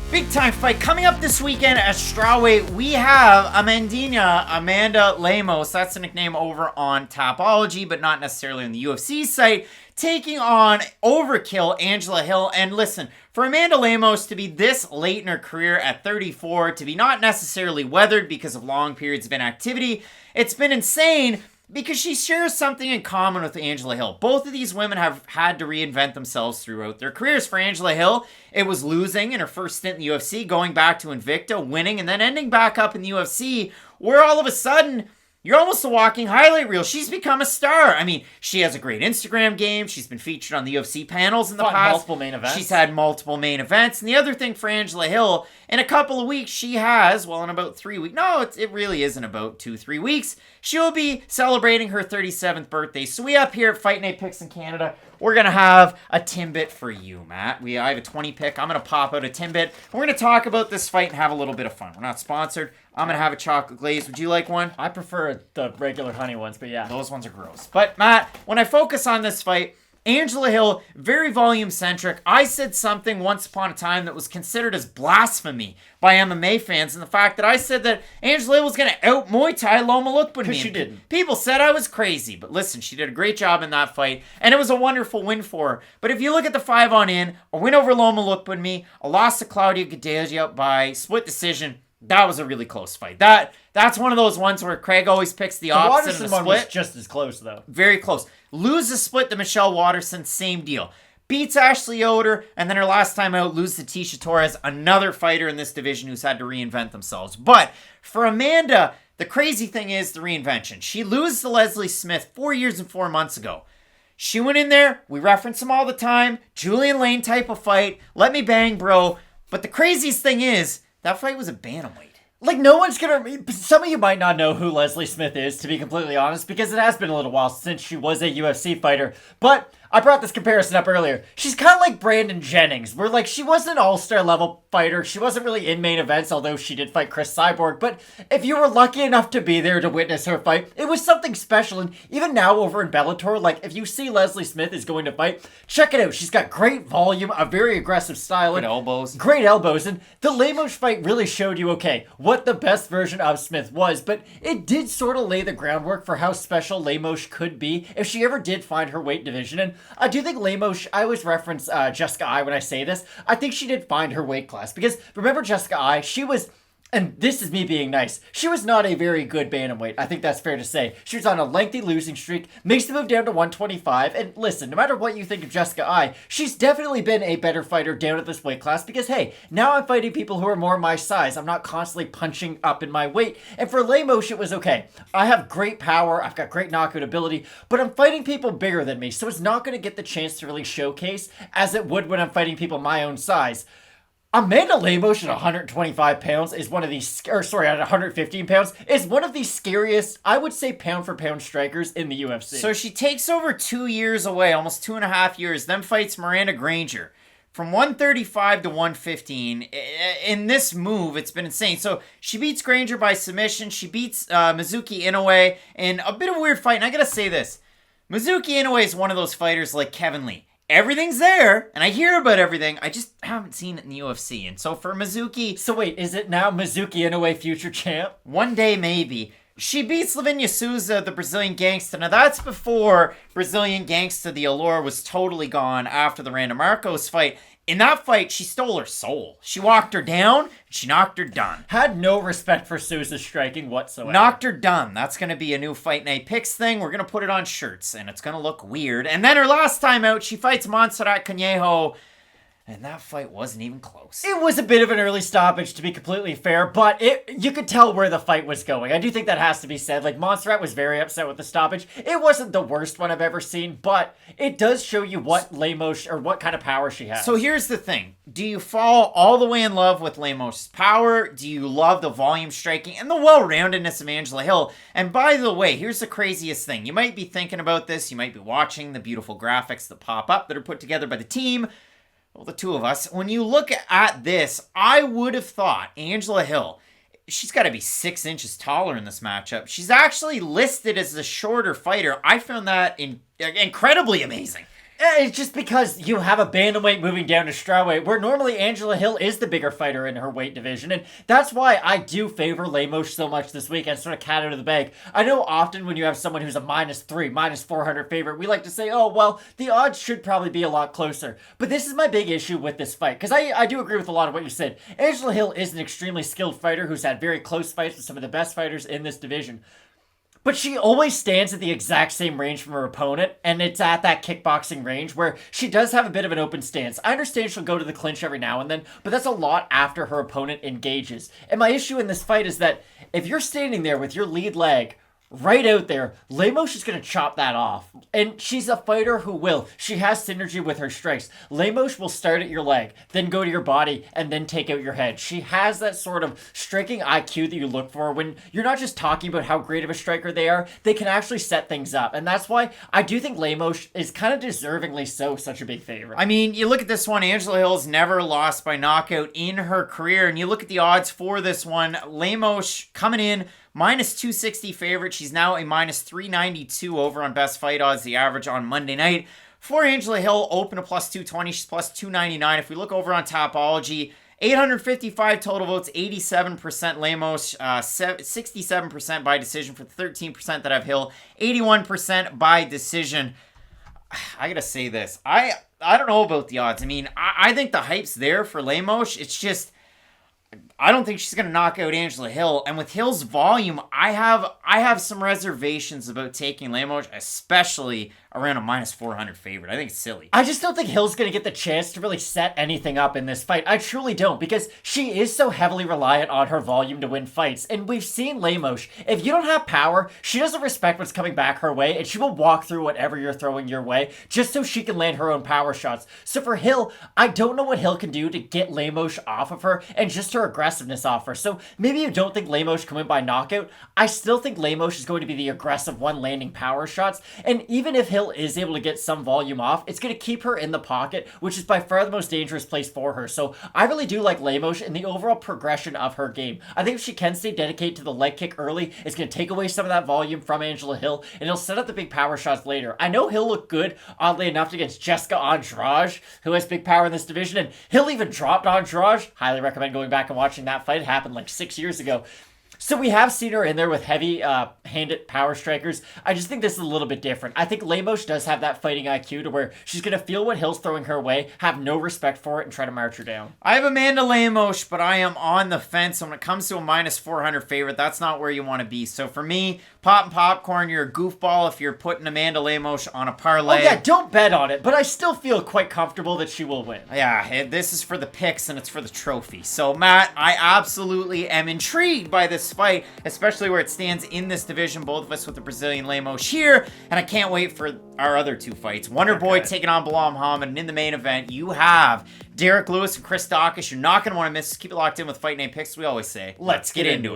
Big time fight coming up this weekend at strawweight. We have Amanda Lemos, that's the nickname over on Tapology, but not necessarily on the UFC site, taking on Overkill, Angela Hill. And listen, for Amanda Lemos to be this late in her career at 34, to be not necessarily weathered because of long periods of inactivity, it's been insane. Because she shares something in common with Angela Hill. Both of these women have had to reinvent themselves throughout their careers. For Angela Hill, it was losing in her first stint in the UFC, going back to Invicta, winning, and then ending back up in the UFC, where all of a sudden, you're almost a walking highlight reel. She's become a star. I mean, she has a great Instagram game. She's been featured on the UFC panels in the past. Multiple main events. She's had multiple main events. And the other thing for Angela Hill, in a couple of weeks, she has, well, in about 3 weeks. No, it really isn't about 2-3 weeks. She'll be celebrating her 37th birthday. So we up here at Fight Night Picks in Canada, we're going to have a Timbit for you, Matt. I have a 20 pick. I'm going to pop out a Timbit. We're going to talk about this fight and have a little bit of fun. We're not sponsored. I'm going to have a chocolate glaze. Would you like one? I prefer the regular honey ones, but yeah. Those ones are gross. But, Matt, when I focus on this fight, Angela Hill, very volume-centric. I said something once upon a time that was considered as blasphemy by MMA fans, and the fact that I said that Angela Hill was going to out Muay Thai Loma Lookboonmee. Because she didn't. People said I was crazy, but listen, she did a great job in that fight, and it was a wonderful win for her. But if you look at the 5-on-in, a win over Loma Lookboonmee, a loss to Claudia Gadelha by split decision, that was a really close fight. That's one of those ones where Craig always picks the opposite in the split. One was just as close, though. Very close. Lose the split to Michelle Waterson, same deal. Beats Ashley Yoder, and then her last time out, lose to Tisha Torres, another fighter in this division who's had to reinvent themselves. But for Amanda, the crazy thing is the reinvention. She loses to Leslie Smith 4 years and 4 months ago. She went in there, we reference him all the time, Julian Lane type of fight, let me bang, bro. But the craziest thing is, that fight was a bantamweight. Like, no one's gonna... Some of you might not know who Leslie Smith is, to be completely honest, because it has been a little while since she was a UFC fighter. But I brought this comparison up earlier. She's kind of like Brandon Jennings, where, like, she wasn't an all-star level fighter. She wasn't really in main events, although she did fight Chris Cyborg. But if you were lucky enough to be there to witness her fight, it was something special. And even now over in Bellator, like, if you see Leslie Smith is going to fight, check it out. She's got great volume, a very aggressive style. Good elbows. Great elbows. And the Lemos fight really showed you, okay, what the best version of Smith was. But it did sort of lay the groundwork for how special Lemos could be if she ever did find her weight division. And I do think Lemos, I always reference Jessica Ai when I say this. I think she did find her weight class. Because remember Jessica Ai, she was... And this is me being nice. She was not a very good bantamweight. I think that's fair to say. She was on a lengthy losing streak, makes the move down to 125. And listen, no matter what you think of Jessica Ai, she's definitely been a better fighter down at this weight class because, hey, now I'm fighting people who are more my size. I'm not constantly punching up in my weight. And for Lemos, it was okay. I have great power. I've got great knockout ability, but I'm fighting people bigger than me. So it's not going to get the chance to really showcase as it would when I'm fighting people my own size. Amanda Lemos at 125 pounds is one of these, at 115 pounds, is one of the scariest, I would say, pound-for-pound strikers in the UFC. So she takes over 2 years away, almost 2.5 years, then fights Miranda Granger. From 135 to 115, in this move, it's been insane. So she beats Granger by submission, she beats Mizuki Inoue in a bit of a weird fight, and I gotta say this, Mizuki Inoue is one of those fighters like Kevin Lee. Everything's there, and I hear about everything. I just haven't seen it in the UFC. And so for Mizuki... So wait, is it now Mizuki Inoue future champ? One day, maybe. She beats Lavinia Souza, the Brazilian gangsta. Now, that's before Brazilian gangsta, the allure, was totally gone after the Randa Marcos fight. In that fight, she stole her soul. She walked her down, and she knocked her done. Had no respect for Souza's striking whatsoever. Knocked her done. That's going to be a new Fight Night Picks thing. We're going to put it on shirts, and it's going to look weird. And then her last time out, she fights Montserrat Conejo, and that fight wasn't even close. It was a bit of an early stoppage, to be completely fair, but you could tell where the fight was going. I do think that has to be said. Like, Montserrat was very upset with the stoppage. It wasn't the worst one I've ever seen, but it does show you what Lemos, or what kind of power she has. So here's the thing. Do you fall all the way in love with Lemos' power? Do you love the volume striking and the well-roundedness of Angela Hill? And by the way, here's the craziest thing. You might be thinking about this. You might be watching the beautiful graphics that pop up that are put together by the team. Well, the two of us. When you look at this, I would have thought Angela Hill, she's got to be 6 inches taller in this matchup. She's actually listed as the shorter fighter. I found that incredibly amazing. It's just because you have a bantamweight moving down to strawweight, where normally Angela Hill is the bigger fighter in her weight division, and that's why I do favor Lemos so much this week and sort of cat out of the bag. I know often when you have someone who's a -3, -400 favorite, we like to say, oh, well, the odds should probably be a lot closer. But this is my big issue with this fight, because I do agree with a lot of what you said. Angela Hill is an extremely skilled fighter who's had very close fights with some of the best fighters in this division. But she always stands at the exact same range from her opponent, and it's at that kickboxing range where she does have a bit of an open stance. I understand she'll go to the clinch every now and then, but that's a lot after her opponent engages. And my issue in this fight is that if you're standing there with your lead leg right out there, Lemos is going to chop that off. And she's a fighter who will. She has synergy with her strikes. Lemos will start at your leg, then go to your body, and then take out your head. She has that sort of striking IQ that you look for when you're not just talking about how great of a striker they are, they can actually set things up. And that's why I do think Lemos is kind of deservingly such a big favorite. I mean, you look at this one, Angela Hill's never lost by knockout in her career, and you look at the odds for this one, Lemos coming in -260 favorite. She's now a -392 over on Best Fight Odds, the average on Monday night. For Angela Hill, open to +220. She's +299. If we look over on Tapology, 855 total votes, 87% Lemos, 67% by decision for the 13% that have Hill, 81% by decision. I gotta say this. I don't know about the odds. I mean, I think the hype's there for Lemos. It's just, I don't think she's going to knock out Angela Hill. And with Hill's volume, I have some reservations about taking Lemos, especially around a -400 favorite. I think it's silly. I just don't think Hill's going to get the chance to really set anything up in this fight. I truly don't, because she is so heavily reliant on her volume to win fights. And we've seen Lemos. If you don't have power, she doesn't respect what's coming back her way, and she will walk through whatever you're throwing your way just so she can land her own power shots. So for Hill, I don't know what Hill can do to get Lemos off of her and just her aggressiveness off her. So maybe you don't think Lemos can win by knockout. I still think Lemos is going to be the aggressive one landing power shots. And even if Hill is able to get some volume off, it's going to keep her in the pocket, which is by far the most dangerous place for her. So I really do like Lemos in the overall progression of her game. I think if she can stay dedicated to the leg kick early, it's going to take away some of that volume from Angela Hill, and it'll set up the big power shots later. I know Hill looked good, oddly enough, against Jessica Andrade, who has big power in this division, and Hill even dropped Andrade. Highly recommend going back and watching that fight. It happened like 6 years ago. So we have seen her in there with heavy-handed power strikers. I just think this is a little bit different. I think Lemos does have that fighting IQ to where she's going to feel what Hill's throwing her way, have no respect for it, and try to march her down. I have Amanda Lemos, but I am on the fence. So when it comes to a -400 favorite, that's not where you want to be. So for me, pop and popcorn, you're a goofball if you're putting Amanda Lemos on a parlay. Oh yeah, don't bet on it, but I still feel quite comfortable that she will win. Yeah, this is for the picks and it's for the trophy. So Matt, I absolutely am intrigued by this fight, especially where it stands in this division, both of us with the Brazilian Lemos here, and I can't wait for our other two fights. Wonder Boy taking on Bilal Muhammad, and in the main event, you have Derek Lewis and Chris Daukaus. You're not going to want to miss. Keep it locked in with Fight Night Picks, we always say. Let's get into it.